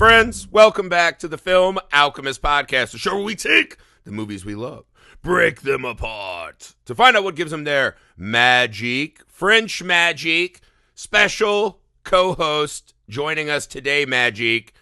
friends. Welcome back to the Film Alchemist podcast, the show where we take the movies we love, break them apart, to find out what gives them their magic, French magic. Special co-host joining us today, Magic,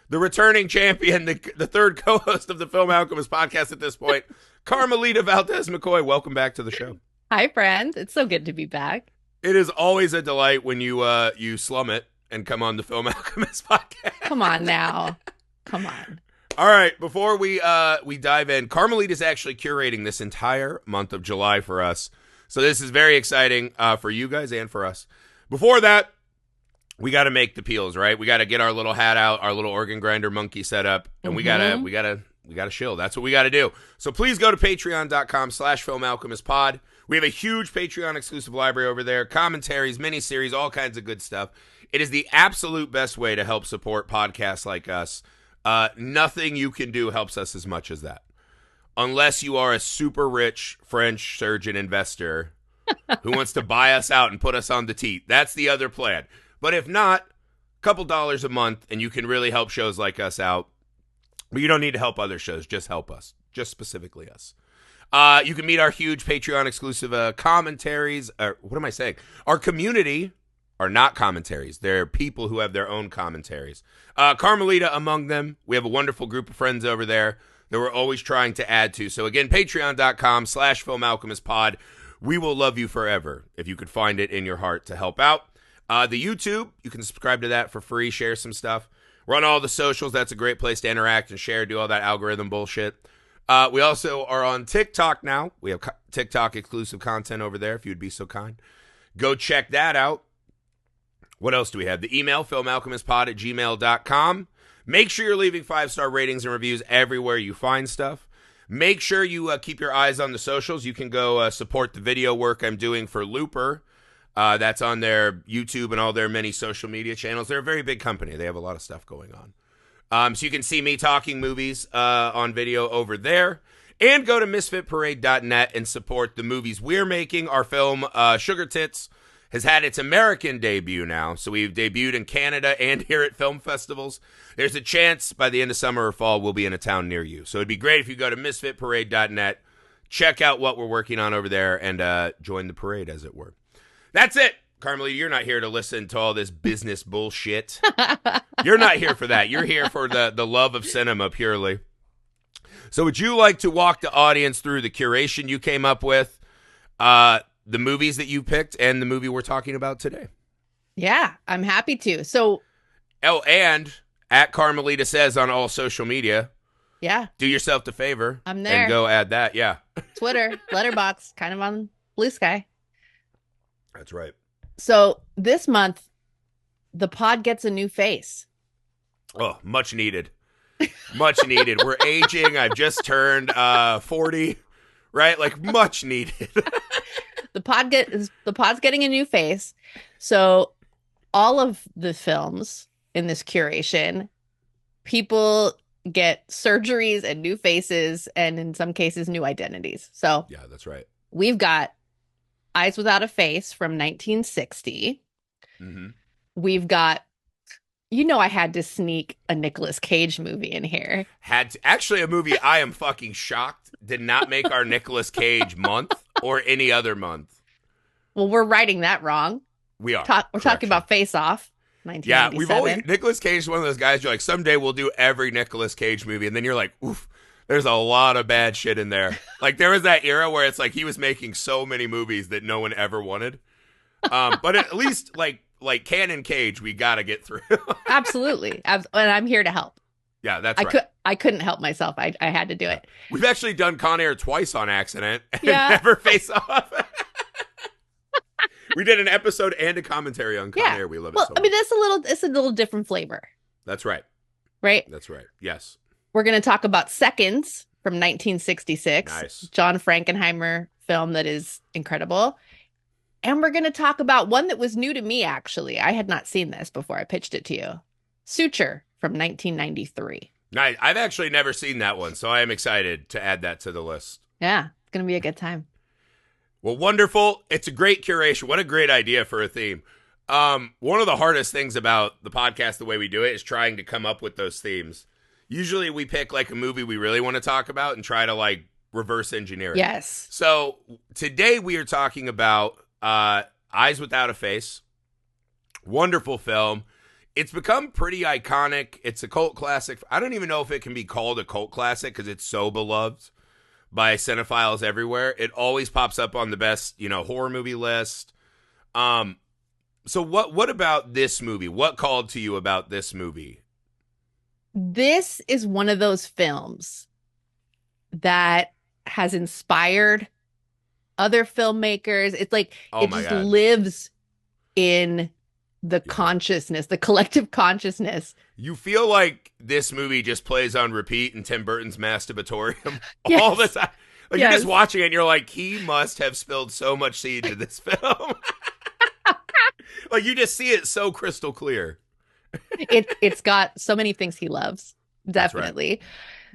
the returning champion, the third co-host of the Film Alchemist podcast at this point, Carmelita Valdez McKoy. Welcome back to the show. Hi, friend. It's so good to be back. It is always a delight when you slum it and come on the Film Alchemist podcast. Come on now. Come on. All right, before we dive in, Carmelita is actually curating this entire month of July for us. So this is very exciting for you guys and for us. Before that, we got to make the peels, right? We got to get our little hat out, our little organ grinder monkey set up, and we gotta shill. That's what we got to do. So please go to patreon.com/filmalchemistpod. We have a huge Patreon exclusive library over there, commentaries, miniseries, all kinds of good stuff. It is the absolute best way to help support podcasts like us. Nothing you can do helps us as much as that. Unless you are a super rich French surgeon investor who wants to buy us out and put us on the teat. That's the other plan. But if not, a couple dollars a month and you can really help shows like us out. But you don't need to help other shows. Just help us. Just specifically us. You can meet our huge Patreon exclusive commentaries. What am I saying? Our community are not commentaries. They're people who have their own commentaries. Carmelita among them. We have a wonderful group of friends over there that we're always trying to add to. So again, patreon.com/filmalchemistpod. We will love you forever if you could find it in your heart to help out. The YouTube, you can subscribe to that for free, share some stuff. We're on all the socials. That's a great place to interact and share, do all that algorithm bullshit. We also are on TikTok now. We have TikTok exclusive content over there, if you'd be so kind. Go check that out. What else do we have? The email, filmalchemistpod@gmail.com. Make sure you're leaving 5-star ratings and reviews everywhere you find stuff. Make sure you keep your eyes on the socials. You can go support the video work I'm doing for Looper. That's on their YouTube and all their many social media channels. They're a very big company. They have a lot of stuff going on. So you can see me talking movies on video over there. And go to misfitparade.net and support the movies we're making. Our film, Sugar Tits, has had its American debut now. So we've debuted in Canada and here at film festivals. There's a chance by the end of summer or fall we'll be in a town near you. So it'd be great if you go to misfitparade.net, check out what we're working on over there, and join the parade, as it were. That's it. Carmelita, you're not here to listen to all this business bullshit. You're not here for that. You're here for the love of cinema purely. So would you like to walk the audience through the curation you came up with, the movies that you picked, and the movie we're talking about today? Yeah, I'm happy to. So, and at Carmelita Says on all social media. Yeah. Do yourself the favor. I'm there. And go add that. Yeah. Twitter, Letterboxd, kind of on Blue Sky. That's right. So this month, the pod gets a new face. Oh, much needed. Much needed. We're aging. I've just turned 40, right? Like, much needed. The pod's getting a new face. So all of the films in this curation, people get surgeries and new faces, and in some cases, new identities. So yeah, that's right. We've got Eyes Without a Face from 1960. Mm-hmm. We've got, I had to sneak a Nicolas Cage movie in here. Actually, a movie I am fucking shocked did not make our Nicolas Cage month or any other month. Well, we're writing that wrong. We are. We're talking about Face Off, 1997. Yeah, Nicolas Cage is one of those guys you're like, someday we'll do every Nicolas Cage movie, and then you're like, oof, there's a lot of bad shit in there. Like, there was that era where it's like he was making so many movies that no one ever wanted. But at least, like Canon Cage, we got to get through. Absolutely. And I'm here to help. Yeah, that's right. I couldn't help myself. I had to do it. We've actually done Con Air twice on accident and never Face Off. We did an episode and a commentary on Con Air. We love it so much. I mean, it's a little different flavor. That's right. Right? That's right. Yes. We're going to talk about Seconds from 1966. Nice. John Frankenheimer film that is incredible. And we're going to talk about one that was new to me, actually. I had not seen this before I pitched it to you. Suture from 1993. Nice. I've actually never seen that one, so I am excited to add that to the list. Yeah, it's going to be a good time. Well, wonderful. It's a great curation. What a great idea for a theme. One of the hardest things about the podcast, the way we do it, is trying to come up with those themes. Usually we pick like a movie we really want to talk about and try to like reverse engineer it. Yes. So today we are talking about Eyes Without a Face. Wonderful film. It's become pretty iconic. It's a cult classic. I don't even know if it can be called a cult classic because it's so beloved by cinephiles everywhere. It always pops up on the best, horror movie list. So what about this movie? What called to you about this movie? This is one of those films that has inspired other filmmakers. It's like Oh it my just God. lives in the consciousness, the collective consciousness. You feel like this movie just plays on repeat in Tim Burton's masturbatorium Yes. all the time. Like you're Yes. just watching it and you're like, he must have spilled so much seed to this film. Like you just see it so crystal clear. It's got so many things he loves. That's right. Definitely.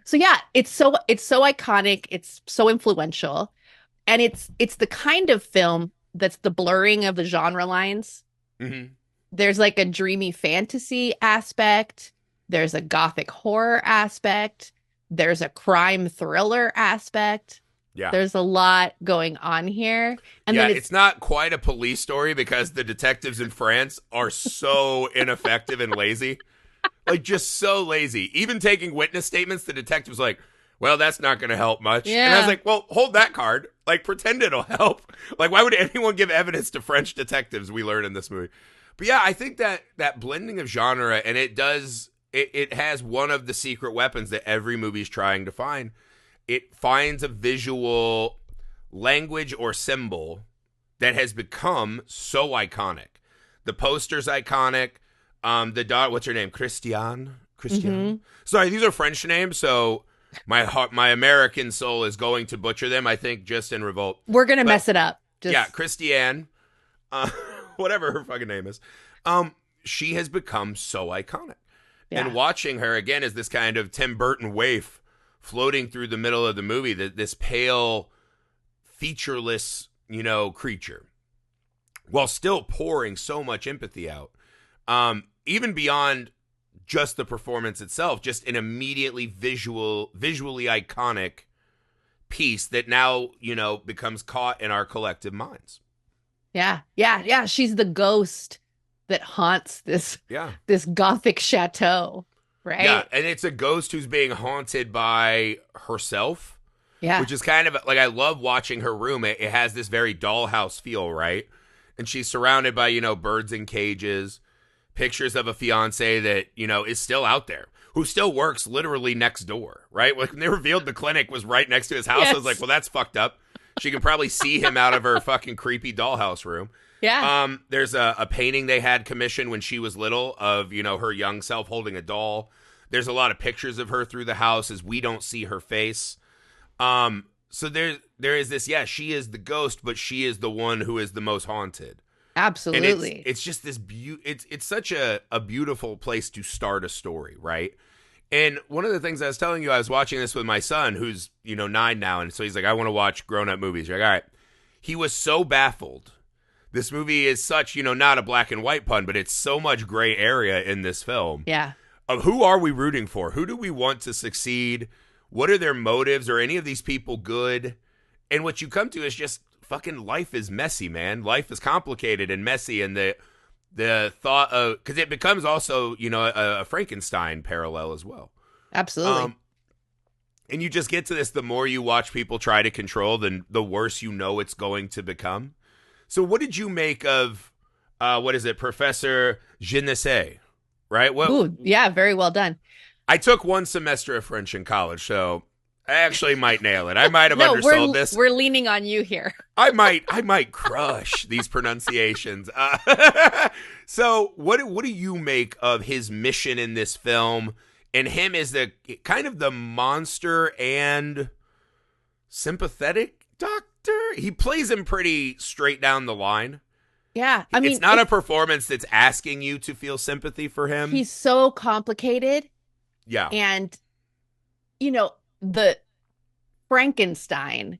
So yeah, it's so iconic, it's so influential. And it's the kind of film that's the blurring of the genre lines. Mm-hmm. There's like a dreamy fantasy aspect. There's a gothic horror aspect. There's a crime thriller aspect. Yeah. There's a lot going on here. And yeah, then it's not quite a police story because the detectives in France are so ineffective and lazy. Like, just so lazy. Even taking witness statements, the detective's like, well, that's not going to help much. Yeah. And I was like, well, hold that card. Like, pretend it'll help. Like, why would anyone give evidence to French detectives, we learn in this movie? But yeah, I think that blending of genre, and it has one of the secret weapons that every movie's trying to find. It finds a visual language or symbol that has become so iconic. The poster's iconic. The dog, what's her name? Christiane? Mhm. Sorry, these are French names, so my American soul is going to butcher them, I think, just in revolt. we're gonna mess it up. Yeah, Christiane, whatever her fucking name is. She has become so iconic. Yeah. And watching her, again, is this kind of Tim Burton waif floating through the middle of the movie, this pale, featureless, creature, while still pouring so much empathy out. Even beyond just the performance itself, just an immediately visually iconic piece that now, becomes caught in our collective minds. Yeah. She's the ghost that haunts this gothic chateau, right? Yeah, and it's a ghost who's being haunted by herself. Yeah. Which is kind of like, I love watching her room. It has this very dollhouse feel, right? And she's surrounded by, birds in cages, pictures of a fiance that, is still out there, who still works literally next door, right? When they revealed the clinic was right next to his house, I was like, well, that's fucked up. She can probably see him out of her fucking creepy dollhouse room. Yeah. There's a painting they had commissioned when she was little of, her young self holding a doll. There's a lot of pictures of her through the house as we don't see her face. So there is this, she is the ghost, but she is the one who is the most haunted. Absolutely. And it's just this it's such a beautiful place to start a story, right? And one of the things I was telling you, I was watching this with my son, who's, 9 now, and so he's like, I want to watch grown-up movies. You're like, all right. He was so baffled. This movie is such, not a black and white pun, but it's so much gray area in this film. Yeah. Of who are we rooting for? Who do we want to succeed? What are their motives? Are any of these people good? And what you come to is just fucking life is messy, man. Life is complicated and messy, and the thought of, because it becomes also, a Frankenstein parallel as well. Absolutely. And you just get to this, the more you watch people try to control, the worse it's going to become. So what did you make of, Professor Genesee, right? Ooh, yeah, very well done. I took one semester of French in college, so I actually might nail it. I might have undersold this. We're leaning on you here. I might crush these pronunciations. So what do you make of his mission in this film, and him as the kind of the monster and sympathetic doctor? He plays him pretty straight down the line. Yeah. I mean, it's not a performance that's asking you to feel sympathy for him. He's so complicated. Yeah. And, the Frankenstein,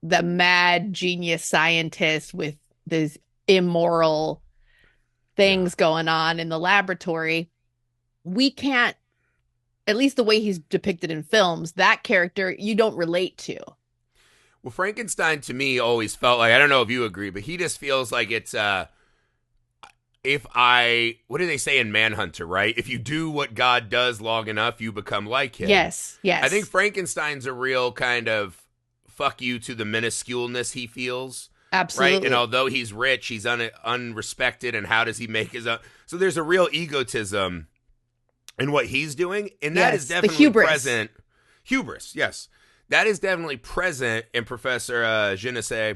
the mad genius scientist with this immoral Yeah. things going on in the laboratory. We can't, at least the way he's depicted in films, that character you don't relate to. Well, Frankenstein to me always felt like, I don't know if you agree, but he just feels like it's if I, what do they say in Manhunter, right? If you do what God does long enough, you become like him. Yes, I think yes, Frankenstein's a real kind of fuck you to the minusculeness he feels, right? And absolutely. although he's rich, he's unrespected, and how does he make his own? So there's a real egotism in what he's doing, and that is Yes, the definitely hubris. present. Hubris, yes. That is definitely present in Professor Genesee.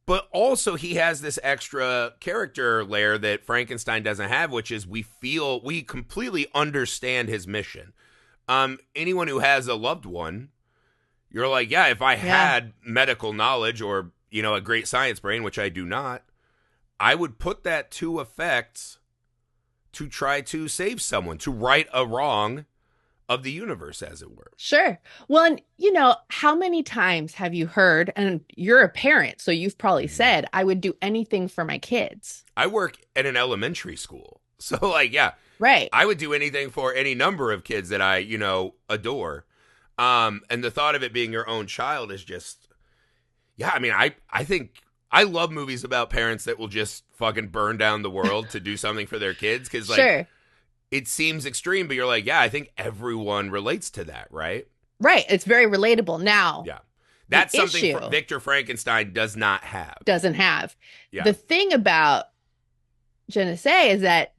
But also, he has this extra character layer that Frankenstein doesn't have, which is we completely understand his mission. Anyone who has a loved one, you're like, yeah, if I Yeah. had medical knowledge or, a great science brain, which I do not, I would put that to effect to try to save someone, to right a wrong of the universe, as it were. Sure. Well, and how many times have you heard, and you're a parent, so you've probably Mhm. said, I would do anything for my kids. I work at an elementary school. So, like, yeah, Right. I would do anything for any number of kids that I, adore. And the thought of it being your own child is just, yeah, I mean, I think I love movies about parents that will just fucking burn down the world to do something for their kids. Cause, like, Sure. it seems extreme, but you're like, yeah, I think everyone relates to that, right? Right. It's very relatable. Now, Yeah. the That's something issue Victor Frankenstein does not have. doesn't have. Yeah. The thing about Genesee is that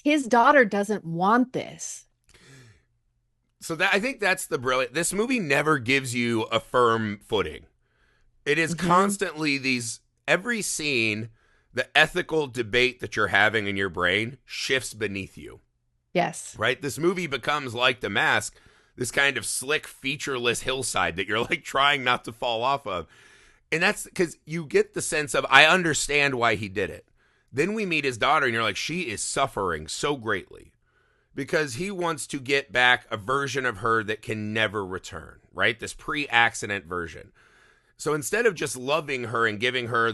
his daughter doesn't want this. So that I think that's the brilliant. This movie never gives you a firm footing. It is Hmm. constantly every scene, the ethical debate that you're having in your brain shifts beneath you, Yes. right? This movie becomes like The Mask, this kind of slick, featureless hillside that you're like trying not to fall off of. And that's because you get the sense of, I understand why he did it. Then we meet his daughter, and you're like, she is suffering so greatly because he wants to get back a version of her that can never return, right? This pre accident version. So instead of just loving her and giving her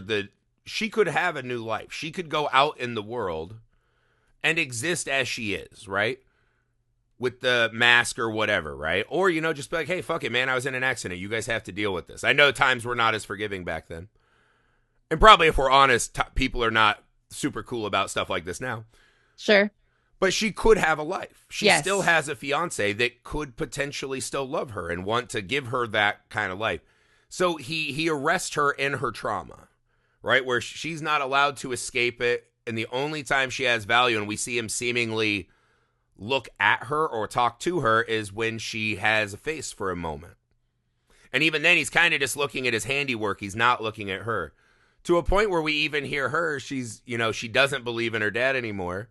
she could have a new life. She could go out in the world and exist as she is, right? With the mask or whatever, right? Or, just be like, hey, fuck it, man. I was in an accident. You guys have to deal with this. I know times were not as forgiving back then. And probably, if we're honest, people are not super cool about stuff like this now. Sure. But she could have a life. She still Yes. has a fiance that could potentially still love her and want to give her that kind of life. So he arrests her in her trauma, right? Where she's not allowed to escape it. And the only time she has value, and we see him seemingly look at her or talk to her, is when she has a face for a moment. And even then, he's kind of just looking at his handiwork. He's not looking at her. To a point where we even hear her, she doesn't believe in her dad anymore.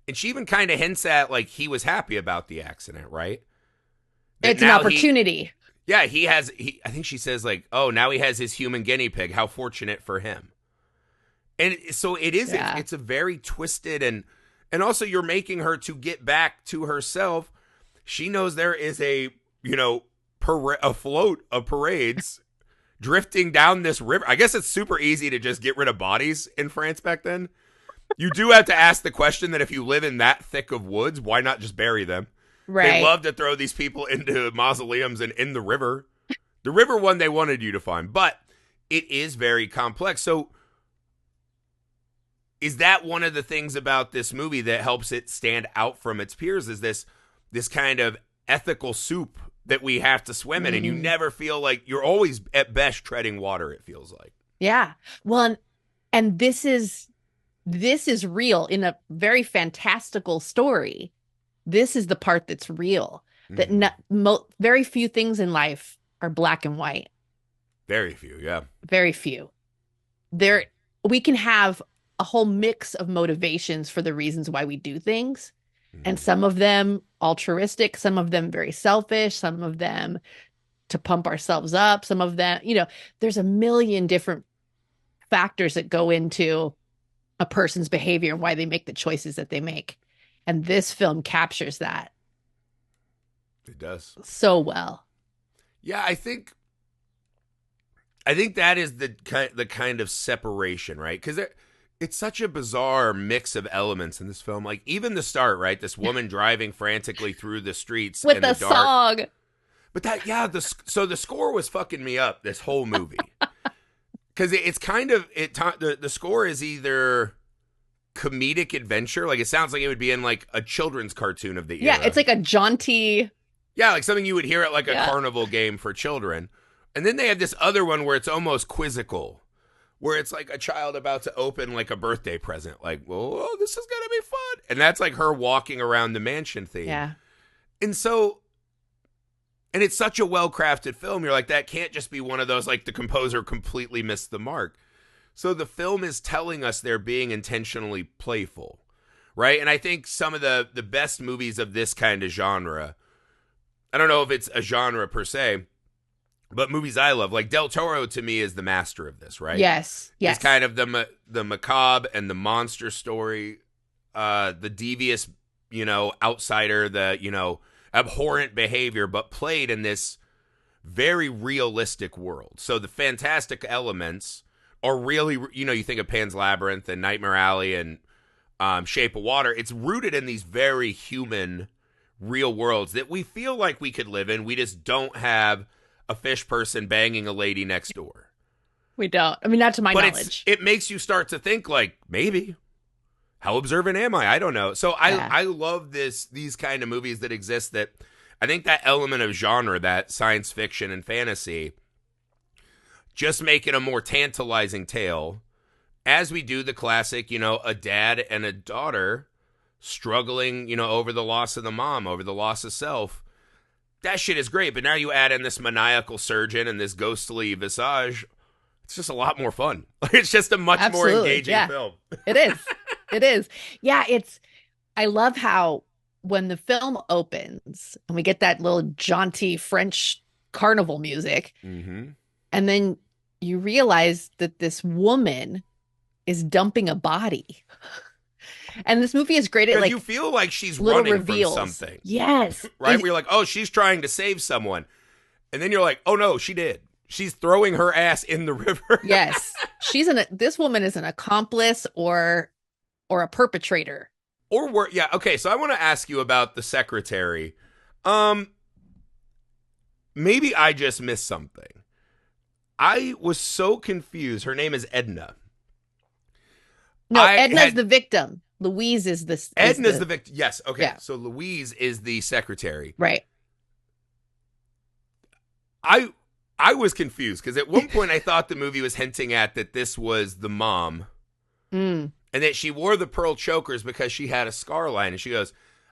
And she even kind of hints at, like, he was happy about the accident, right? That It's an now opportunity. yeah, I think she says, like, oh, now he has his human guinea pig. How fortunate for him. And so Yeah. it's a very twisted, and also you're making her to get back to herself. She knows there is a float of parades drifting down this river. I guess it's super easy to just get rid of bodies in France back then. You do have to ask the question that if you live in that thick of woods, why not just bury them? They Right. love to throw these people into mausoleums and in the river. The river one they wanted you to find, but it is very complex. So is that one of the things about this movie that helps it stand out from its peers, is this kind of ethical soup that we have to swim in, and you Mm. never feel like you're always at best treading water, it feels like. Yeah. Well, and this is real in a very fantastical story. This is the part that's real. That Mm-hmm. very few things in life are black and white. Very few, yeah. Very few. There we can have a whole mix of motivations for the reasons why we do things, and Mm-hmm. some of them altruistic, some of them very selfish, some of them to pump ourselves up, some of them, there's a million different factors that go into a person's behavior and why they make the choices that they make. And this film captures that It does. so well. Yeah, I think that is the kind of separation, right? Because it's such a bizarre mix of elements in this film. Like even the start, right? This woman driving frantically through the streets With in the the dark. song. But that, yeah, so the score was fucking me up this whole movie. Because it's kind of, the score is either comedic adventure. Like it sounds like it would be in like a children's cartoon of the era. Yeah, it's like a jaunty. Yeah, like something you would hear at like a carnival game for children. And then they have this other one where it's almost quizzical, where it's like a child about to open like a birthday present. Like, whoa, this is going to be fun. And that's like her walking around the mansion theme. Yeah. And so, and it's such a well-crafted film. You're like, that can't just be one of those, like the composer completely missed the mark. So the film is telling us they're being intentionally playful, right? And I think some of the best movies of this kind of genre, I don't know if it's a genre per se, but movies I love, like Del Toro to me is the master of this, right? Yes. It's kind of the macabre and the monster story, the devious, outsider, the, abhorrent behavior, but played in this very realistic world. So the fantastic elements are really, you think of Pan's Labyrinth and Nightmare Alley and Shape of Water. It's rooted in these very human, real worlds that we feel like we could live in. We just don't have a fish person banging a lady next door. We don't. I mean, not to my knowledge. It makes you start to think like, maybe. How observant am I? I don't know. So I love these kind of movies that exist, that I think that element of genre, that science fiction and fantasy, just make it a more tantalizing tale as we do the classic, a dad and a daughter struggling, over the loss of the mom, over the loss of self. That shit is great. But now you add in this maniacal surgeon and this ghostly visage. It's just a lot more fun. It's just a much more engaging film. It is. It is. Yeah, I love how when the film opens and we get that little jaunty French carnival music, mm-hmm. and then you realize that this woman is dumping a body. And this movie is great at like, you feel like she's little running reveals. From something. Yes. Right? We're like, oh, she's trying to save someone. And then you're like, oh no, she did. She's throwing her ass in the river. Yes. This woman is an accomplice or a perpetrator. Okay, so I want to ask you about the secretary. Maybe I just missed something. I was so confused. Her name is Edna. No, Edna's the victim. Louise is the... Edna's the victim. Yes, okay. Yeah. So Louise is the secretary. Right. I was confused because at one point I thought the movie was hinting at that this was the mom. Mm. And that she wore the pearl chokers because she had a scar line. And she goes,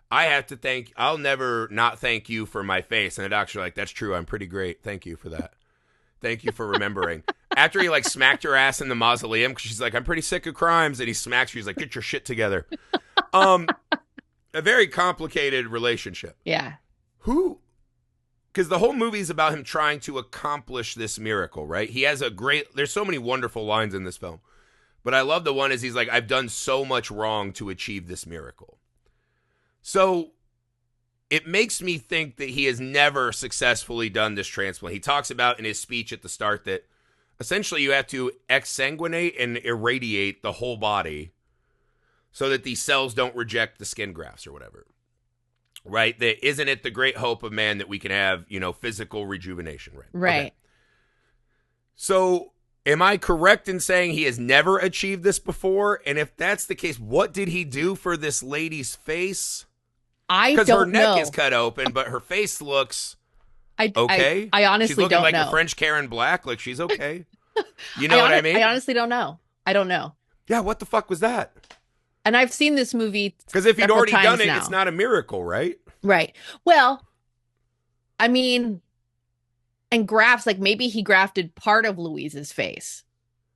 I'll never not thank you for my face. And the doctor's like, that's true. I'm pretty great. Thank you for that. Thank you for remembering. After he like smacked her ass in the mausoleum, because she's like, I'm pretty sick of crimes. And he smacks her. He's like, get your shit together. A very complicated relationship. Yeah. Because the whole movie is about him trying to accomplish this miracle, right? He has there's so many wonderful lines in this film. But I love the one is he's like, I've done so much wrong to achieve this miracle. So it makes me think that he has never successfully done this transplant. He talks about in his speech at the start that essentially you have to exsanguinate and irradiate the whole body so that these cells don't reject the skin grafts or whatever. Right? That isn't it the great hope of man that we can have, physical rejuvenation, right? Right. Okay. So am I correct in saying he has never achieved this before? And if that's the case, what did he do for this lady's face? I don't know. Because her neck is cut open, but her face looks okay. I honestly she's looking don't like know. a French Karen Black. Like she's okay. You know what I mean? I honestly don't know. I don't know. Yeah, what the fuck was that? And I've seen this movie because if he'd already done it, now. It's not a miracle, right? Right. Well, I mean, and grafts, like maybe he grafted part of Louise's face.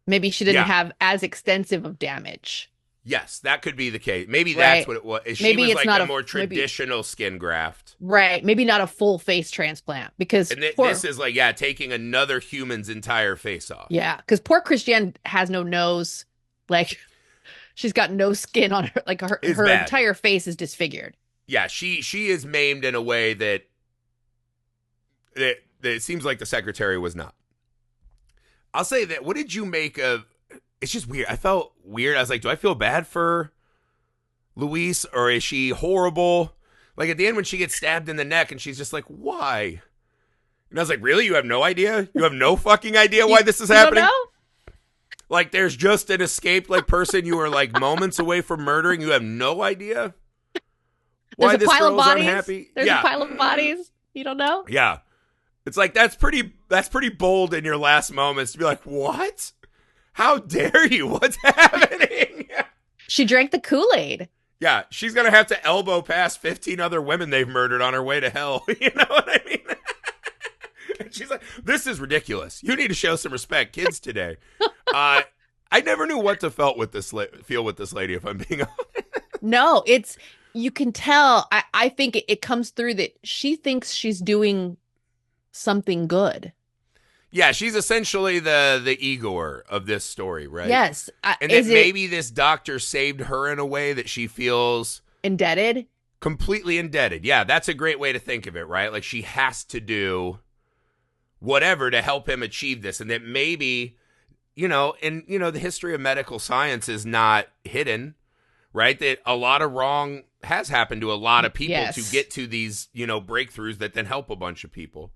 Maybe she didn't have as extensive of damage. Yes, that could be the case. Maybe that's what it was. She was like a more traditional skin graft. Right. Maybe not a full face transplant because this is like, taking another human's entire face off. Yeah, because poor Christiane has no nose. Like, she's got no skin on her. Like, her entire face is disfigured. Yeah, she is maimed in a way that it seems like the secretary was not. I'll say that. What did you make of it's just weird. I felt weird. I was like, do I feel bad for Luis or is she horrible? Like at the end when she gets stabbed in the neck and she's just like, why? And I was like, really? You have no idea? You have no fucking idea why this is happening? Don't know? Like there's just an escaped like person you were like moments away from murdering. You have no idea why this girl's unhappy. There's a pile of bodies. You don't know? Yeah. It's like that's pretty bold in your last moments to be like, what? How dare you? What's happening? She drank the Kool-Aid. Yeah, she's going to have to elbow past 15 other women they've murdered on her way to hell. You know what I mean? And she's like, this is ridiculous. You need to show some respect, kids today. I never knew what to feel with this lady, if I'm being honest. No, you can tell. I think it comes through that she thinks she's doing something good. Yeah, she's essentially the Igor of this story, right? Yes. And that maybe this doctor saved her in a way that she feels indebted. Completely indebted. Yeah, that's a great way to think of it, right? Like she has to do whatever to help him achieve this. And that maybe, the history of medical science is not hidden, right? That a lot of wrong has happened to a lot of people to get to these, breakthroughs that then help a bunch of people.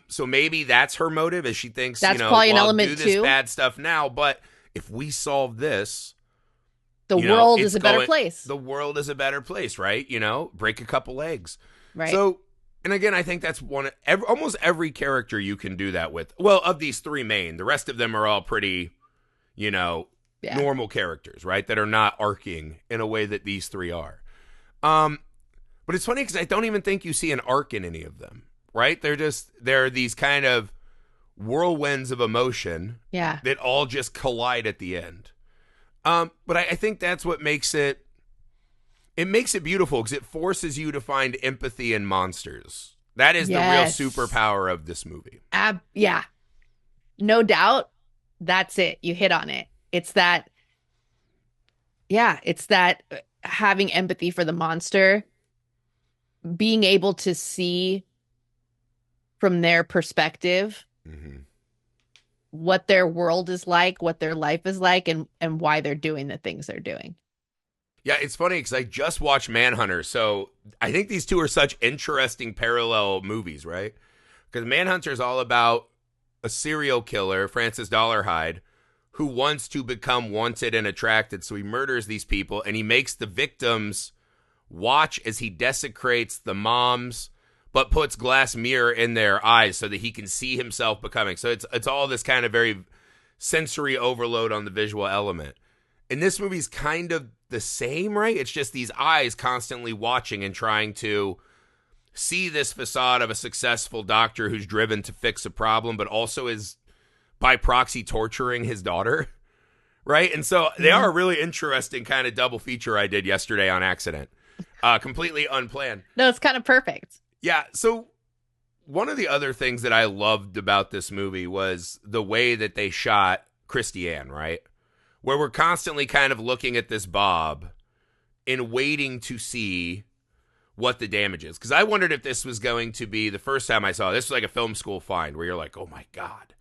So maybe that's her motive, as she thinks, that's probably an element I'll do this too. Bad stuff now, but if we solve this, the world is a better place. The world is a better place, right? Break a couple eggs. Right. So, and again, I think that's almost every character you can do that with. Well, of these three main, the rest of them are all pretty, normal characters, right? That are not arcing in a way that these three are. But it's funny because I don't even think you see an arc in any of them. Right? They're these kind of whirlwinds of emotion that all just collide at the end. But I think that's what makes it beautiful because it forces you to find empathy in monsters. That is the real superpower of this movie. Yeah. No doubt. That's it. You hit on it. It's that having empathy for the monster, being able to see from their perspective, what their world is like, what their life is like, and why they're doing the things they're doing. Yeah, it's funny because I just watched Manhunter, so I think these two are such interesting parallel movies, right? Because Manhunter is all about a serial killer, Francis Dollarhide, who wants to become wanted and attracted, so he murders these people, and he makes the victims watch as he desecrates the moms, but puts glass mirror in their eyes so that he can see himself becoming. So it's all this kind of very sensory overload on the visual element. And this movie's kind of the same, right? It's just these eyes constantly watching and trying to see this facade of a successful doctor who's driven to fix a problem, but also is by proxy torturing his daughter, right? And so they are a really interesting kind of double feature I did yesterday on accident. Completely unplanned. No, it's kind of perfect. Yeah, so one of the other things that I loved about this movie was the way that they shot Christiane, right? Where we're constantly kind of looking at this Bob and waiting to see what the damage is. Because I wondered if this was going to be, the first time I saw it, this was like a film school find where you're like, oh my God.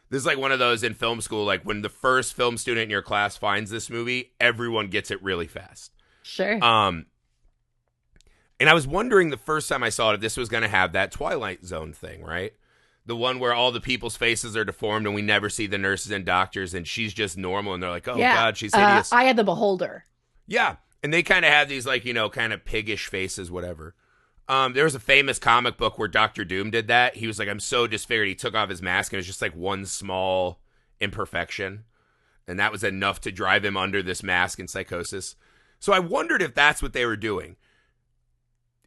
This is like one of those in film school, like when the first film student in your class finds this movie, everyone gets it really fast. Sure. And I was wondering the first time I saw it if this was going to have that Twilight Zone thing, right? The one where all the people's faces are deformed and we never see the nurses and doctors and she's just normal and they're like, oh, God, she's hideous. Eye of the Beholder. Yeah. And they kind of have these like, kind of piggish faces, whatever. There was a famous comic book where Dr. Doom did that. He was like, I'm so disfigured. He took off his mask and it was just like one small imperfection. And that was enough to drive him under this mask and psychosis. So I wondered if that's what they were doing.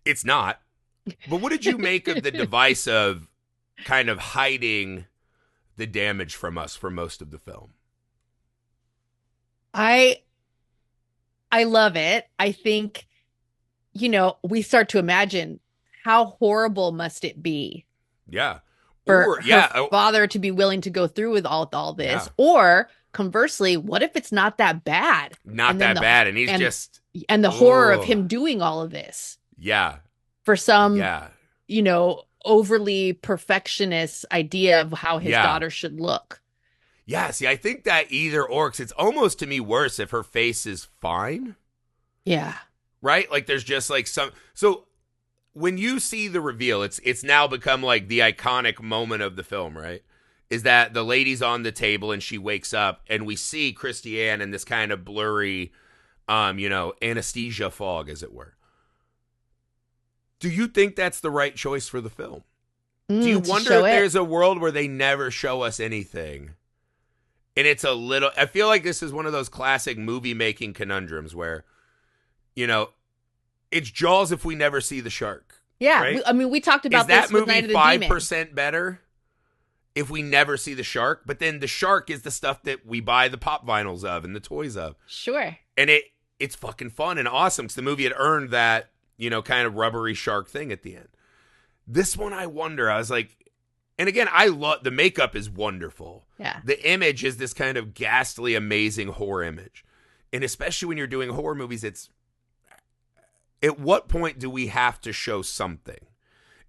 It's not. But what did you make of the device of kind of hiding the damage from us for most of the film? I love it. I think, we start to imagine how horrible must it be. Yeah. For her father to be willing to go through with all this. Yeah. Or conversely, what if it's not that bad? Not that bad. And he's and the horror of him doing all of this. Yeah. For some, overly perfectionist idea of how his daughter should look. Yeah, see, I think that either or, 'cause it's almost to me worse if her face is fine, Yeah. right? Like there's just like some. So when you see the reveal, it's now become like the iconic moment of the film, right? Is that the lady's on the table and she wakes up and we see Christiane in this kind of blurry, anesthesia fog, as it were. Do you think that's the right choice for the film? Do you To wonder show if it. there's a world where they never show us anything? And it's a little, I feel like this is one of those classic movie making conundrums where, it's Jaws if we never see the shark. Yeah. Right? We talked about Is that this with movie Night of the Demon. 5% better if we never see the shark? But then the shark is the stuff that we buy the pop vinyls of and the toys of. Sure. And it's fucking fun and awesome because the movie had earned that, kind of rubbery shark thing at the end. This one, I wonder, I was like, and again, I love, the makeup is wonderful. Yeah. The image is this kind of ghastly, amazing horror image. And especially when you're doing horror movies, it's, at what point do we have to show something?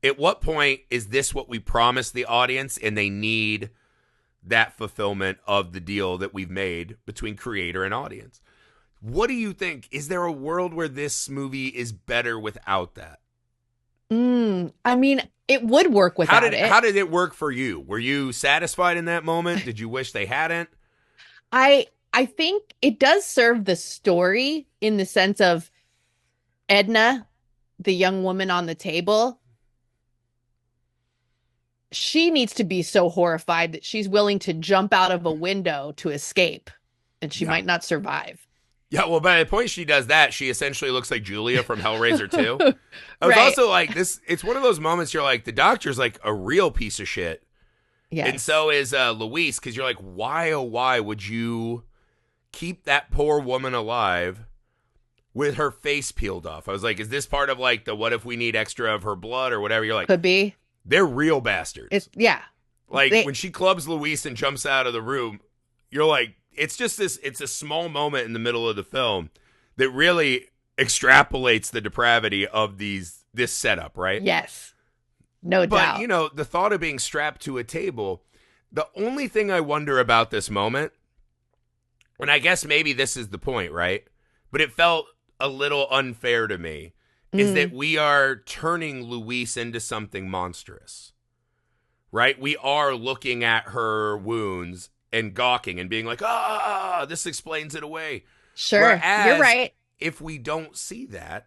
At what point is this what we promised the audience and they need that fulfillment of the deal that we've made between creator and audience? What do you think? Is there a world where this movie is better without that? It would work without it. How did it work for you? Were you satisfied in that moment? Did you wish they hadn't? I think it does serve the story in the sense of Edna, the young woman on the table. She needs to be so horrified that she's willing to jump out of a window to escape, and she might not survive. Yeah, well, by the point she does that, she essentially looks like Julia from Hellraiser 2. I was Right. also like, it's one of those moments you're like, the doctor's like a real piece of shit. Yes. And so is Luis, because you're like, why, oh, why would you keep that poor woman alive with her face peeled off? I was like, is this part of like the what if we need extra of her blood or whatever? You're like, Could be. they're real bastards. Like when she clubs Luis and jumps out of the room, you're like, it's a small moment in the middle of the film that really extrapolates the depravity of this setup, right? Yes. No doubt. But, the thought of being strapped to a table, the only thing I wonder about this moment, and I guess maybe this is the point, right? But it felt a little unfair to me, is that we are turning Luis into something monstrous, right? We are looking at her wounds and gawking and being like, this explains it away. Sure. Whereas, you're right. if we don't see that,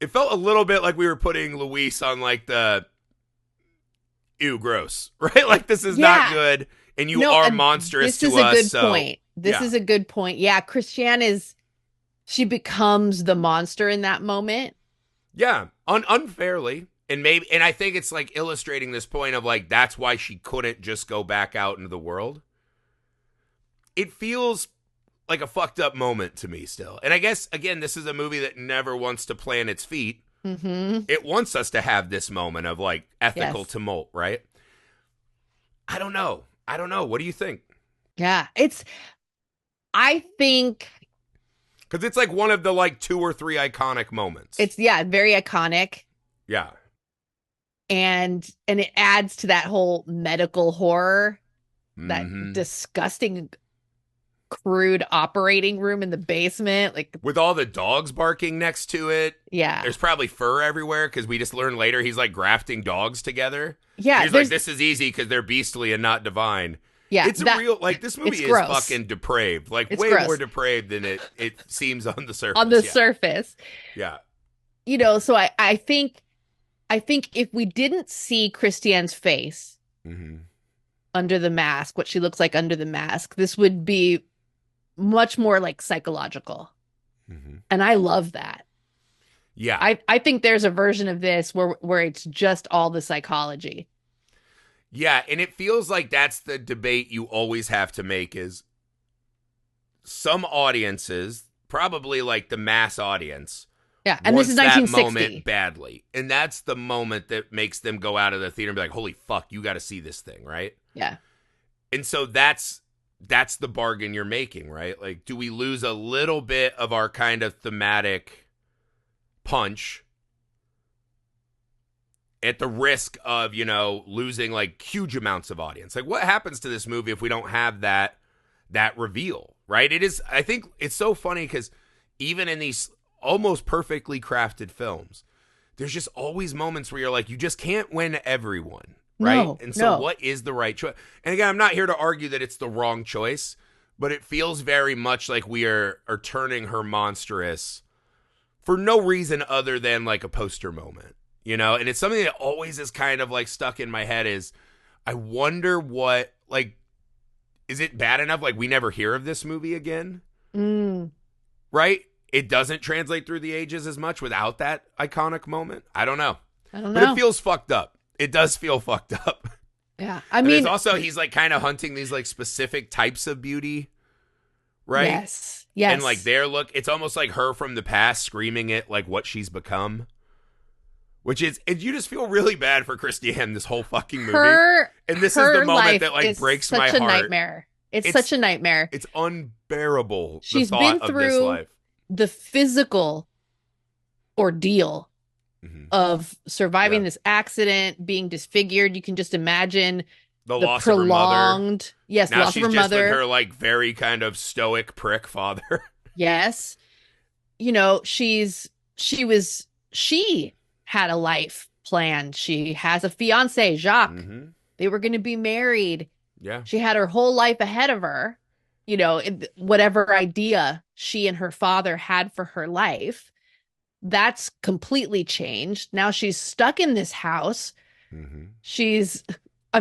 it felt a little bit like we were putting Luis on like the, ew, gross, right? Like this is not good, and you are monstrous to us. This is a good point. This is a good point. Yeah, Christiane she becomes the monster in that moment. Yeah, unfairly. And I think it's like illustrating this point of like, that's why she couldn't just go back out into the world. It feels like a fucked up moment to me still. And I guess, again, this is a movie that never wants to plant its feet. Mm-hmm. It wants us to have this moment of like ethical tumult, right? I don't know. What do you think? Yeah, I think, because it's like one of the like 2 or 3 iconic moments. It's very iconic. Yeah. And it adds to that whole medical horror, that disgusting, crude operating room in the basement, like with all the dogs barking next to it. Yeah. There's probably fur everywhere because we just learned later he's like grafting dogs together. Yeah. He's like, this is easy because they're beastly and not divine. Yeah. It's a real, like, this movie is gross. fucking depraved. Like, it's way gross. more depraved than it seems on the surface. On the surface. Yeah. So I think if we didn't see Christiane's face under the mask, what she looks like under the mask, this would be much more like psychological. And I love that. Yeah. I think there's a version of this where it's just all the psychology. Yeah, and it feels like that's the debate you always have to make is some audiences, probably like the mass audience, and this is 1960. Moment badly. And that's the moment that makes them go out of the theater and be like, holy fuck, you got to see this thing, right? Yeah. And so that's the bargain you're making, right? Like, do we lose a little bit of our kind of thematic punch at the risk of, losing like huge amounts of audience. Like what happens to this movie if we don't have that reveal, right? I think it's so funny because even in these almost perfectly crafted films, there's just always moments where you're like, you just can't win everyone, right? No, and so no. what is the right choice? And again, I'm not here to argue that it's the wrong choice, but it feels very much like we are turning her monstrous for no reason other than like a poster moment, And it's something that always is kind of like stuck in my head is I wonder what, like, is it bad enough like we never hear of this movie again? Right? It doesn't translate through the ages as much without that iconic moment. I don't know. But it feels fucked up. It does feel fucked up. Yeah. It's also, he's like kind of hunting these like specific types of beauty, right? Yes. And like it's almost like her from the past screaming at like what she's become. Which is, you just feel really bad for Christiane this whole fucking movie. And this is the moment that like breaks my heart. Such a nightmare. It's such a nightmare. It's unbearable. She's been through the physical ordeal of surviving this accident, being disfigured. You can just imagine the loss prolonged, of her mother. Yes, now loss of her mother. Now she's just with her like very kind of stoic prick father. Yes. She had a life planned. She has a fiance, Jacques. They were going to be married. Yeah. She had her whole life ahead of her. Whatever idea she and her father had for her life, that's completely changed. Now she's stuck in this house. I'm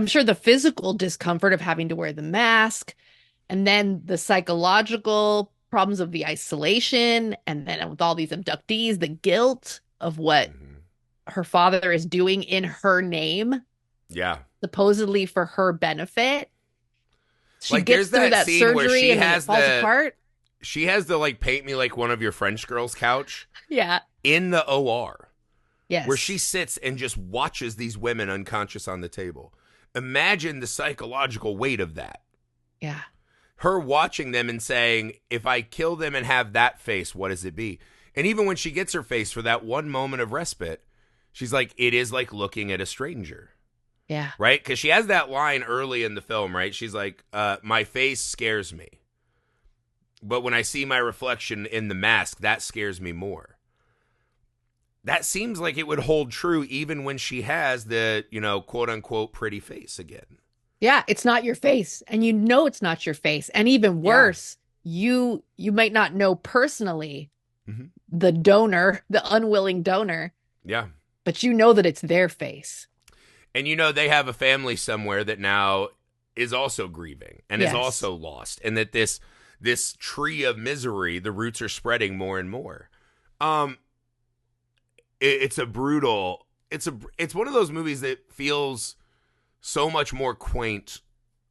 sure the physical discomfort of having to wear the mask, and then the psychological problems of the isolation, and then with all these abductees, the guilt of what her father is doing in her name. Yeah. Supposedly for her benefit. She like, gets through that surgery and it falls apart. She has the like paint me like one of your French girls couch. Yeah. In the OR. Yes. Where she sits and just watches these women unconscious on the table. Imagine the psychological weight of that. Yeah. Her watching them and saying, if I kill them and have that face, what does it be? And even when she gets her face for that one moment of respite, she's like, it is like looking at a stranger. Yeah. Right? Because she has that line early in the film, right? She's like, my face scares me. But when I see my reflection in the mask, that scares me more. That seems like it would hold true even when she has the, quote unquote, pretty face again. Yeah, it's not your face. And it's not your face. And even worse, you might not know personally the donor, the unwilling donor. Yeah. But you know that it's their face. And they have a family somewhere that now is also grieving and is also lost. And that this tree of misery, the roots are spreading more and more. It's one of those movies that feels so much more quaint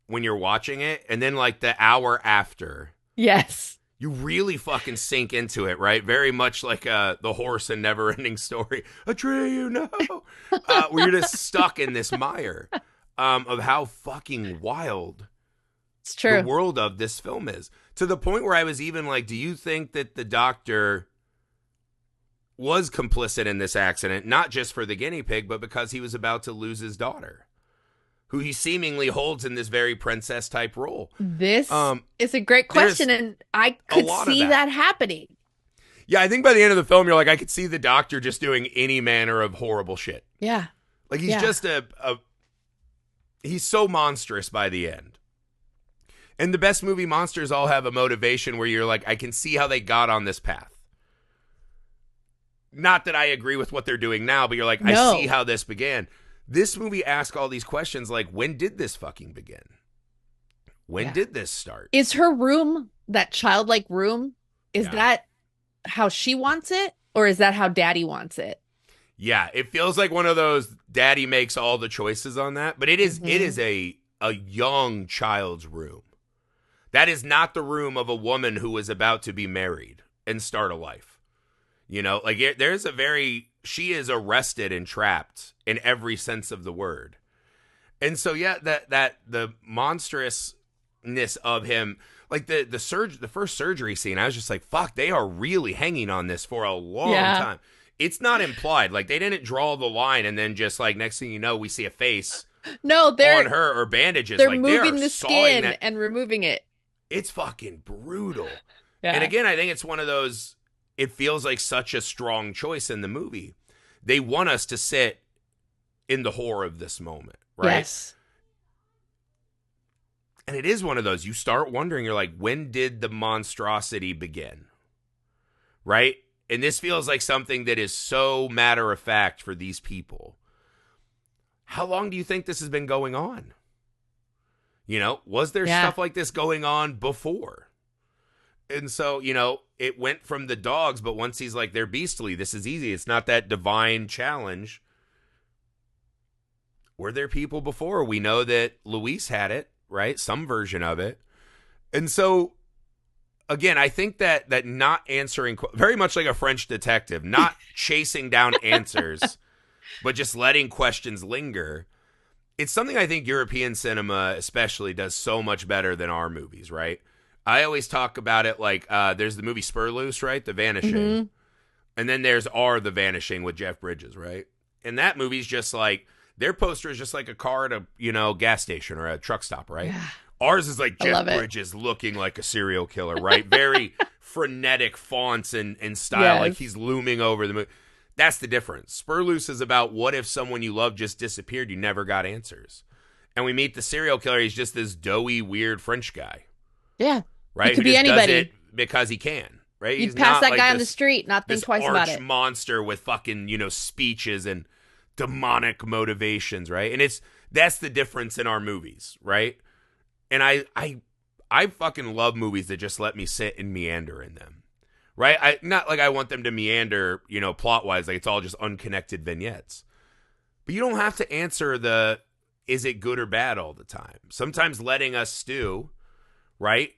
when you're watching it. And then like the hour after. Yes. You really fucking sink into it, right? Very much like the horse and Never-Ending Story. A tree, where you're just stuck in this mire of how fucking wild it's true. The world of this film is. To the point where I was even like, do you think that the doctor was complicit in this accident, not just for the guinea pig, but because he was about to lose his daughter, who he seemingly holds in this very princess-type role? This is a great question, and I could see that happening. Yeah, I think by the end of the film, you're like, I could see the doctor just doing any manner of horrible shit. Yeah. Like, he's just he's so monstrous by the end. And the best movie monsters all have a motivation where you're like, I can see how they got on this path. Not that I agree with what they're doing now, but you're like, I see how this began. This movie asks all these questions like, when did this fucking begin? When did this start? Is her room, that childlike room, is that how she wants it? Or is that how daddy wants it? Yeah, it feels like one of those daddy makes all the choices on that. But it is a young child's room. That is not the room of a woman who is about to be married and start a life. Like she is arrested and trapped in every sense of the word. And so, that the monstrousness of him, like the first surgery scene, I was just like, fuck, they are really hanging on this for a long time. It's not implied. Like, they didn't draw the line and then just, like, next thing you know, we see a face No, on her or bandages. they're Like, moving they are the sawing skin that. and removing it. It's fucking brutal. Yeah. And again, I think it's one of those, it feels like such a strong choice in the movie. They want us to sit in the horror of this moment, right? Yes. And it is one of those, you start wondering, you're like, when did the monstrosity begin? Right? And this feels like something that is so matter of fact for these people. How long do you think this has been going on? You know, was there stuff like this going on before? And so, you know, it went from the dogs, but once he's like, they're beastly, this is easy. It's not that divine challenge. Were there people before? We know that Luis had it, right? Some version of it. And so, again, I think that not answering, very much like a French detective, not chasing down answers, but just letting questions linger. It's something I think European cinema especially does so much better than our movies, right? I always talk about it like there's the movie Spurloose, right? The Vanishing. Mm-hmm. And then there's The Vanishing with Jeff Bridges, right? And that movie's just like, their poster is just like a car at a, you know, gas station or a truck stop, right? Yeah. Ours is like Jeff Bridges looking like a serial killer, right? Very frenetic fonts and style, like he's looming over the movie. That's the difference. Spurloose is about what if someone you love just disappeared, you never got answers. And we meet the serial killer, he's just this doughy, weird French guy. Yeah. Right? He could be anybody. Does it because he can, right? You'd pass that guy on the street, not think twice about it. Arch monster with fucking, you know, speeches and demonic motivations, right? And that's the difference in our movies, right? And I fucking love movies that just let me sit and meander in them. Right? Not like I want them to meander, you know, plot-wise, like it's all just unconnected vignettes. But you don't have to answer the, is it good or bad all the time? Sometimes letting us stew, right,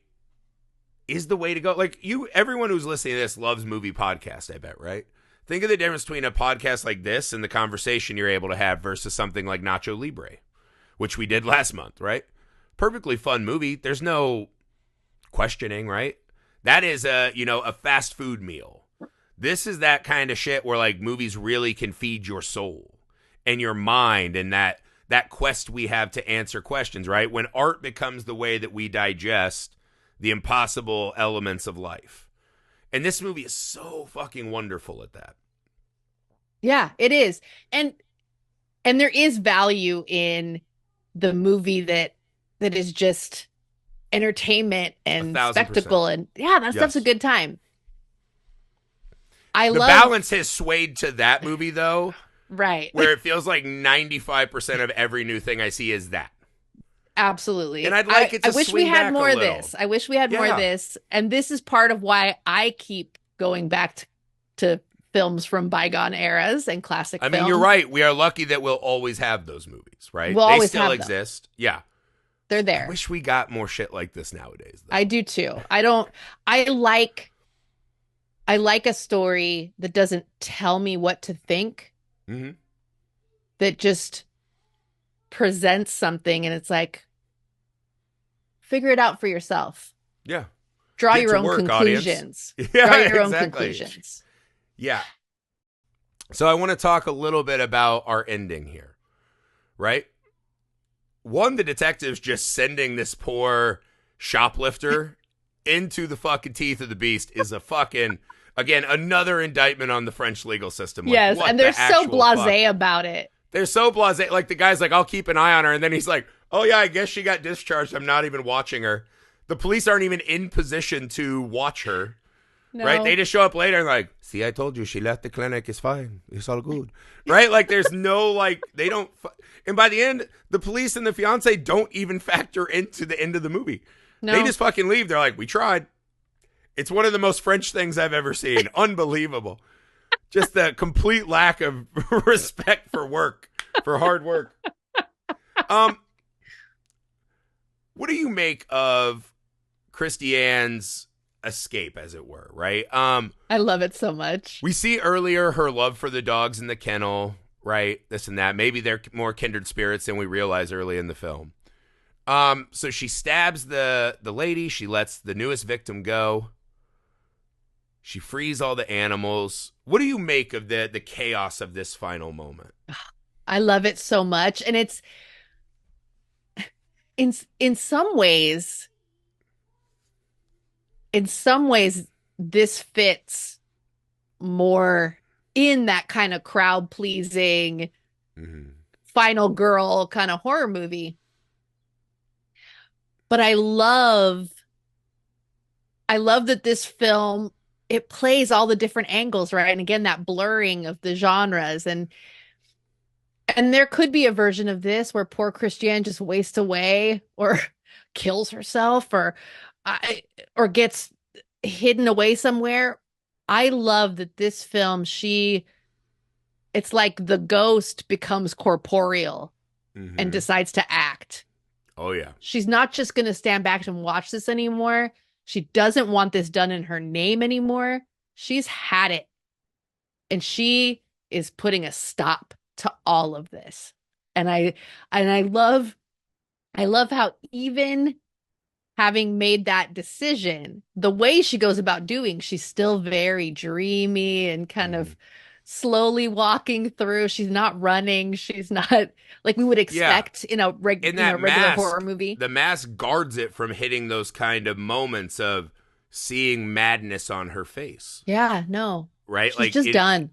is the way to go. Like, everyone who's listening to this loves movie podcasts, I bet, right? Think of the difference between a podcast like this and the conversation you're able to have versus something like Nacho Libre, which we did last month, right? Perfectly fun movie. There's no questioning, right? That is a fast food meal. This is that kind of shit where like movies really can feed your soul and your mind and that quest we have to answer questions, right? When art becomes the way that we digest the impossible elements of life. And this movie is so fucking wonderful at that. Yeah, it is. And there is value in the movie that is just entertainment and spectacle, and that stuff's a good time. The balance has swayed to that movie though, right? Where it feels like 95% of every new thing I see is that. Absolutely. And I'd like it to I wish we had more of this. I wish we had more of this. And this is part of why I keep going back to films from bygone eras and classic films. I mean, you're right. We are lucky that we'll always have those movies, right? We'll always still have exist. Them. Yeah. They're there. I wish we got more shit like this nowadays, though. I do too. I like a story that doesn't tell me what to think. Mm-hmm. That just presents something and it's like, figure it out for yourself. Yeah. Draw your own conclusions. Yeah, Draw your own conclusions. Yeah. So I want to talk a little bit about our ending here, right? One, the detective's just sending this poor shoplifter into the fucking teeth of the beast is a fucking, again, another indictment on the French legal system. Like, yes, and they're so blasé about it. They're so blasé. Like, the guy's like, I'll keep an eye on her. And then he's like, oh, yeah, I guess she got discharged. I'm not even watching her. The police aren't even in position to watch her. No. Right? They just show up later and like, see, I told you she left the clinic. It's fine. It's all good. Right? Like, there's no, like, they don't. And by the end, the police and the fiance don't even factor into the end of the movie. No. They just fucking leave. They're like, we tried. It's one of the most French things I've ever seen. Unbelievable. Just the complete lack of respect for work, for hard work. What do you make of Christiane's escape, as it were, right? I love it so much. We see earlier her love for the dogs in the kennel, right? This and that. Maybe they're more kindred spirits than we realize early in the film. So she stabs the lady. She lets the newest victim go. She frees all the animals. What do you make of the chaos of this final moment? I love it so much. And it's in in some ways, in some ways, this fits more in that kind of crowd pleasing final girl kind of horror movie. But I love that this film, it plays all the different angles, right? And again, that blurring of the genres, and there could be a version of this where poor Christiane just wastes away or kills herself I or gets hidden away somewhere. I love that this film, it's like the ghost becomes corporeal and decides to act. Oh, yeah. She's not just going to stand back and watch this anymore. She doesn't want this done in her name anymore. She's had it. And she is putting a stop to all of this. And I love how, even having made that decision, the way she goes about doing, she's still very dreamy and kind of slowly walking through. She's not running. She's not like we would expect in a regular horror movie. The mask guards it from hitting those kind of moments of seeing madness on her face. Yeah, no. Right? She's just done.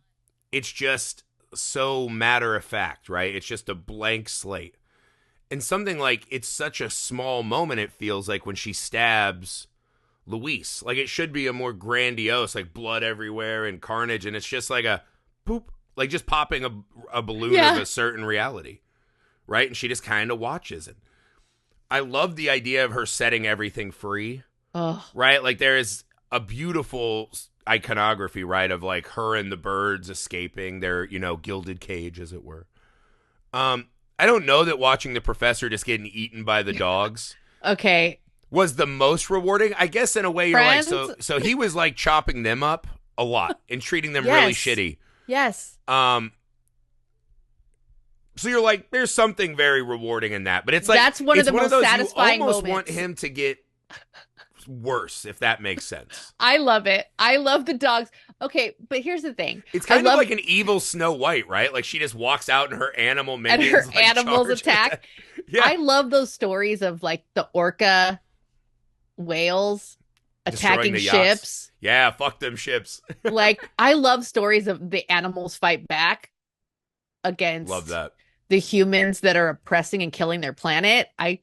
It's just so matter of fact, right? It's just a blank slate. And something like, it's such a small moment, it feels like, when she stabs Luis. Like, it should be a more grandiose, like blood everywhere and carnage, and it's just like a poop, like just popping a balloon of a certain reality, right? And she just kind of watches it. I love the idea of her setting everything free, right? Like, there is a beautiful iconography, right, of like her and the birds escaping their, gilded cage, as it were. I don't know that watching the professor just getting eaten by the dogs was the most rewarding. I guess in a way you're like, so he was like chopping them up a lot and treating them really shitty. Yes. So you're like, there's something very rewarding in that. But it's like, that's one of the most satisfying moments. You almost want him to get worse, if that makes sense. I love it. I love the dogs. Okay, but here's the thing. It's kind of like an evil Snow White, right? Like, she just walks out and her animal minions, and her animals attack. Yeah. I love those stories of like the orca whales attacking ships. Yeah, fuck them ships. Like, I love stories of the animals fight back against the humans that are oppressing and killing their planet. I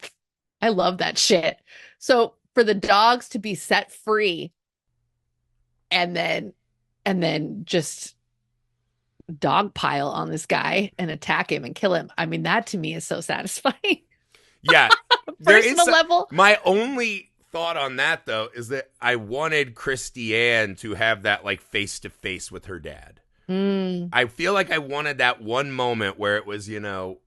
love that shit. So for the dogs to be set free and then just dogpile on this guy and attack him and kill him, I mean, that to me is so satisfying. Yeah. Personal level. My only thought on that, though, is that I wanted Christiane to have that like face-to-face with her dad. I feel like I wanted that one moment where it was, the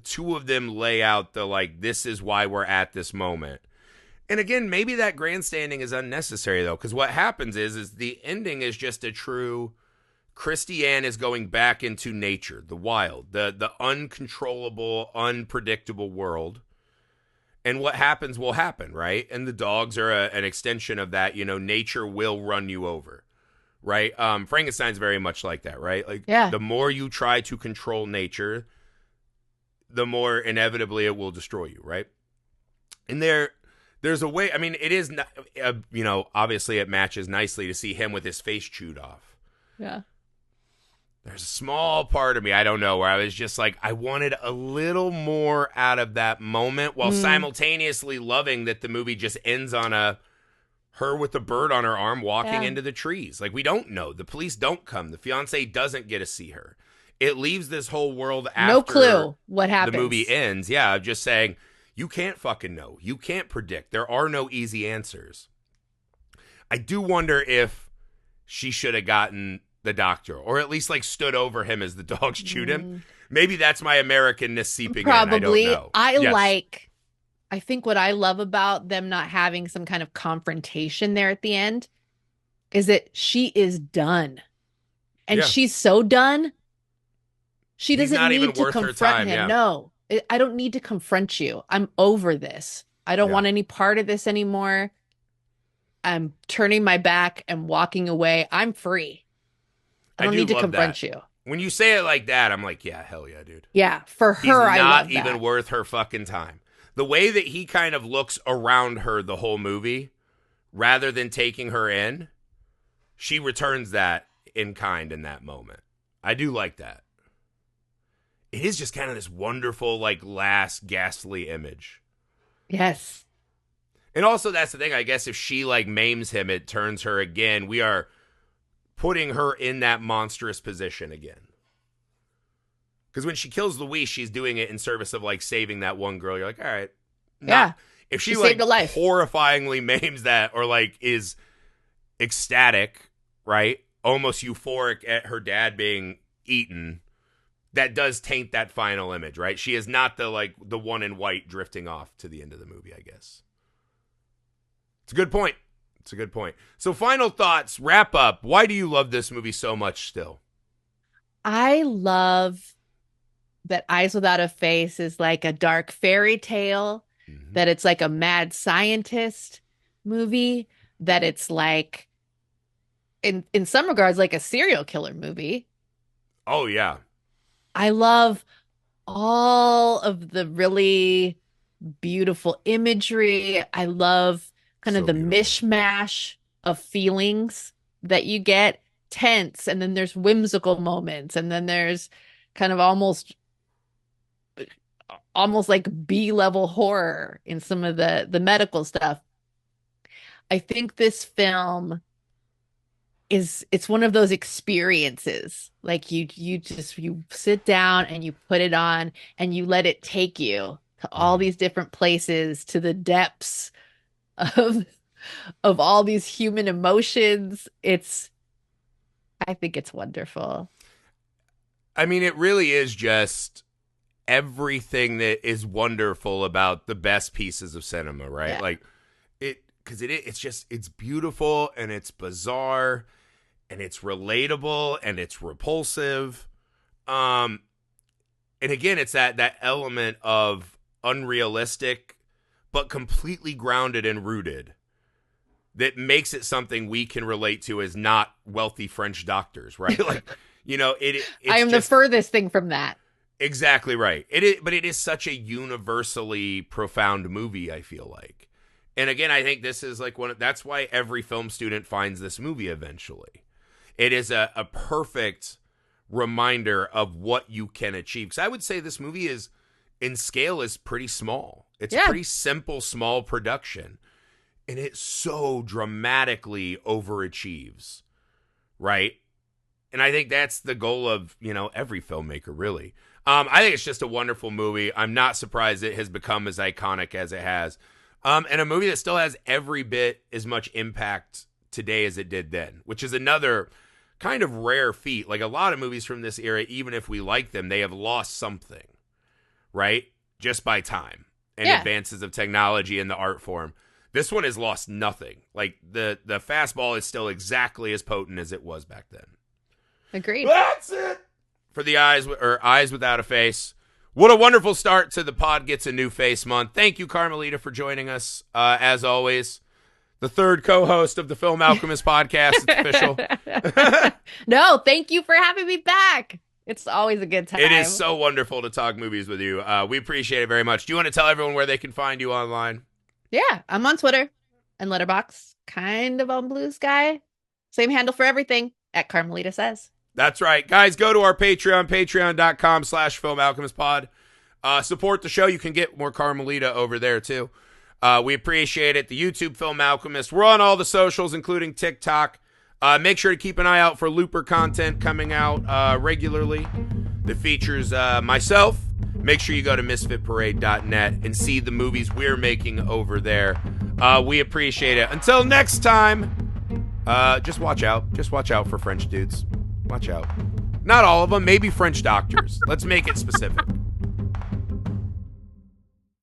two of them lay out the like, this is why we're at this moment. And again, maybe that grandstanding is unnecessary, though, because what happens is the ending is just a true Christiane is going back into nature, the wild, the uncontrollable, unpredictable world. And what happens will happen, right? And the dogs are an extension of that. Nature will run you over, right? Frankenstein's very much like that, right? Like, the more you try to control nature, the more inevitably it will destroy you, right? And there's a way, I mean, it is, obviously it matches nicely to see him with his face chewed off. Yeah. There's a small part of me, I don't know, where I was just like, I wanted a little more out of that moment while simultaneously loving that the movie just ends on her with the bird on her arm walking into the trees. Like, we don't know. The police don't come. The fiance doesn't get to see her. It leaves this whole world after no clue what happens. The movie ends. Yeah, just saying, you can't fucking know. You can't predict. There are no easy answers. I do wonder if she should have gotten the doctor, or at least like stood over him as the dogs chewed him. Maybe that's my Americanness seeping in. I don't know. I think what I love about them not having some kind of confrontation there at the end is that she is done. And she's so done. She doesn't need to confront him. No, I don't need to confront you. I'm over this. I don't want any part of this anymore. I'm turning my back and walking away. I'm free. I I don't do need to love that. confront you. When you say it like that, I'm like, yeah, hell yeah, dude. Yeah, for He's her, I not love even that. worth her fucking time. The way that he kind of looks around her the whole movie, rather than taking her in, she returns that in kind in that moment. I do like that. It is just kind of this wonderful, like, last ghastly image. Yes. And also, that's the thing. I guess if she, like, maims him, it turns her again. We are putting her in that monstrous position again. Because when she kills Louise, she's doing it in service of, like, saving that one girl. You're like, all right. Yeah. If She she like saved a life. horrifyingly maims that, or like is ecstatic, right? Almost euphoric at her dad being eaten, that does taint that final image, right? She is not the one in white drifting off to the end of the movie, I guess. It's a good point. It's a good point. So final thoughts, wrap up. Why do you love this movie so much still? I love that Eyes Without a Face is like a dark fairy tale, that it's like a mad scientist movie, that it's like in some regards like a serial killer movie. Oh, yeah. I love all of the really beautiful imagery. I love kind of So the beautiful. mishmash of feelings that you get, tense, and then there's whimsical moments, and then there's kind of almost like B-level horror in some of the medical stuff. I think this film it's one of those experiences. Like you sit down and you put it on and you let it take you to all these different places, to the depths of all these human emotions. I think it's wonderful. I mean, it really is just everything that is wonderful about the best pieces of cinema, right? Yeah. Like because it's beautiful and it's bizarre and it's relatable and it's repulsive. And again, it's that element of unrealistic but completely grounded and rooted that makes it something we can relate to as not wealthy French doctors, right? Like, it's I am the furthest thing from that. Exactly right. But it is such a universally profound movie, I feel like. And again, I think this is like that's why every film student finds this movie eventually. It is a perfect reminder of what you can achieve. Because I would say this movie is, in scale, is pretty small. It's a pretty simple, small production. And it so dramatically overachieves, right? And I think that's the goal of, every filmmaker, really. I think it's just a wonderful movie. I'm not surprised it has become as iconic as it has. And a movie that still has every bit as much impact today as it did then, which is another kind of rare feat. Like a lot of movies from this era, even if we like them, they have lost something, right? Just by time and advances of technology and the art form. This one has lost nothing. Like the fastball is still exactly as potent as it was back then. Agreed. That's it for the Eyes Without a Face. What a wonderful start to the Pod Gets a New Face month. Thank you, Carmelita, for joining us. As always, the third co-host of the Film Alchemist podcast. It's official. No, thank you for having me back. It's always a good time. It is so wonderful to talk movies with you. We appreciate it very much. Do you want to tell everyone where they can find you online? Yeah, I'm on Twitter and Letterboxd, kind of on Blue Sky. Same handle for everything, at Carmelita Says. That's right. Guys, go to our Patreon, patreon.com/filmalchemistpod. Support the show. You can get more Carmelita over there, too. We appreciate it. The YouTube Film Alchemist. We're on all the socials, including TikTok. Make sure to keep an eye out for Looper content coming out regularly that features myself. Make sure you go to misfitparade.net and see the movies we're making over there. We appreciate it. Until next time, just watch out. Just watch out for French dudes. Watch out. Not all of them, maybe French doctors. Let's make it specific.